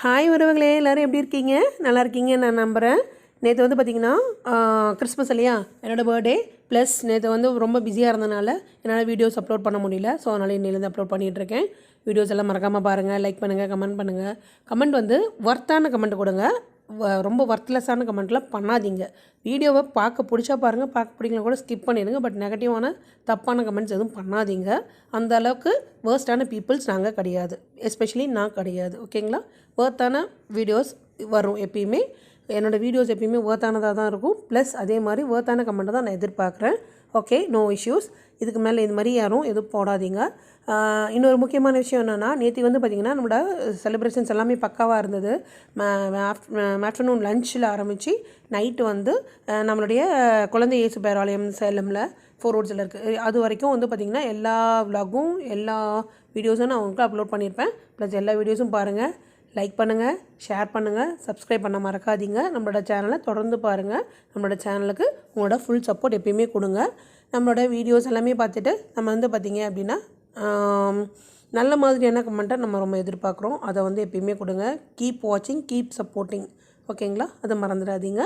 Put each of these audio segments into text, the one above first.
Hi உறவுகளே, எல்லோரும் எப்படி இருக்கீங்க? நல்லா இருக்கீங்க நான் நம்புகிறேன். நேற்று வந்து பார்த்திங்கன்னா கிறிஸ்மஸ் இல்லையா, என்னோடய பர்த்டே ப்ளஸ் நேற்று வந்து ரொம்ப பிஸியாக இருந்தனால என்னால் வீடியோஸ் அப்லோட் பண்ண முடியல. ஸோ அதனால் இன்னிலேருந்து அப்லோட் பண்ணிகிட்ருக்கேன். வீடியோஸ் எல்லாம் மறக்காமல் பாருங்கள், லைக் பண்ணுங்கள், கமெண்ட் பண்ணுங்கள். கமெண்ட் வந்து ஒர்த்தான கமெண்ட் கொடுங்க, ரொம்ப ஒர்த்லெஸ்ஸான கமெண்ட்லாம் பண்ணாதீங்க. வீடியோவை பார்க்க பிடிச்சா பாருங்கள், பார்க்க பிடிக்கல கூட ஸ்கிப் பண்ணிடுங்க. பட் நெகட்டிவான தப்பான கமெண்ட்ஸ் எதுவும் பண்ணாதீங்க. அந்த அளவுக்கு வேர்ஸ்டான பீப்புள்ஸ் நாங்கள் கிடையாது, எஸ்பெஷலி நான் கிடையாது. ஓகேங்களா? வேர்த்தான வீடியோஸ் வரும் எப்பயுமே. என்னோடய வீடியோஸ் எப்பயுமே வேர்த்தானதாக தான் இருக்கும். ப்ளஸ் அதே மாதிரி வேர்த்தான கமெண்ட்டை தான் நான் எதிர்பார்க்குறேன். Okay, no issues. இதுக்கு மேலே இது மாதிரி யாரும் எதுவும் போடாதீங்க. இன்னொரு முக்கியமான விஷயம் என்னென்னா, நேற்று வந்து பார்த்திங்கன்னா நம்மளோட செலிப்ரேஷன்ஸ் எல்லாமே பக்காவாக இருந்தது. ஆஃப்டர்நூன் லஞ்சில் ஆரம்பித்து நைட்டு வந்து நம்மளுடைய குழந்தை இயேசு பேராலயம் சேலமில் 4 ரோட்ஸில் இருக்குது. அது வரைக்கும் வந்து பார்த்திங்கன்னா எல்லா விலாகும் எல்லா வீடியோஸும் நான் உங்களுக்கு அப்லோட் பண்ணியிருப்பேன். ப்ளஸ் எல்லா வீடியோஸும் பாருங்கள், லைக் பண்ணுங்கள், ஷேர் பண்ணுங்கள், சப்ஸ்கிரைப் பண்ண மறக்காதீங்க. நம்மளோட சேனலை தொடர்ந்து பாருங்கள். நம்மளோட சேனலுக்கு உங்களோட ஃபுல் சப்போர்ட் எப்பயுமே கொடுங்க. நம்மளோட வீடியோஸ் எல்லாமே பார்த்துட்டு நம்ம வந்து பார்த்திங்க அப்படின்னா நல்ல மாதிரியான கமெண்ட்டை நம்ம ரொம்ப எதிர்பார்க்குறோம். அதை வந்து எப்பயுமே கொடுங்க. கீப் வாட்சிங், கீப் சப்போர்ட்டிங். ஓகேங்களா? அதை மறந்துடாதீங்க.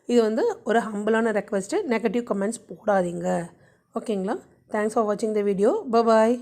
இது வந்து ஒரு ஹம்பிளான ரெக்வெஸ்ட்டு. நெகட்டிவ் கமெண்ட்ஸ் போடாதீங்க. ஓகேங்களா? தேங்க்ஸ் ஃபார் வாட்சிங் த வீடியோ. பாய்.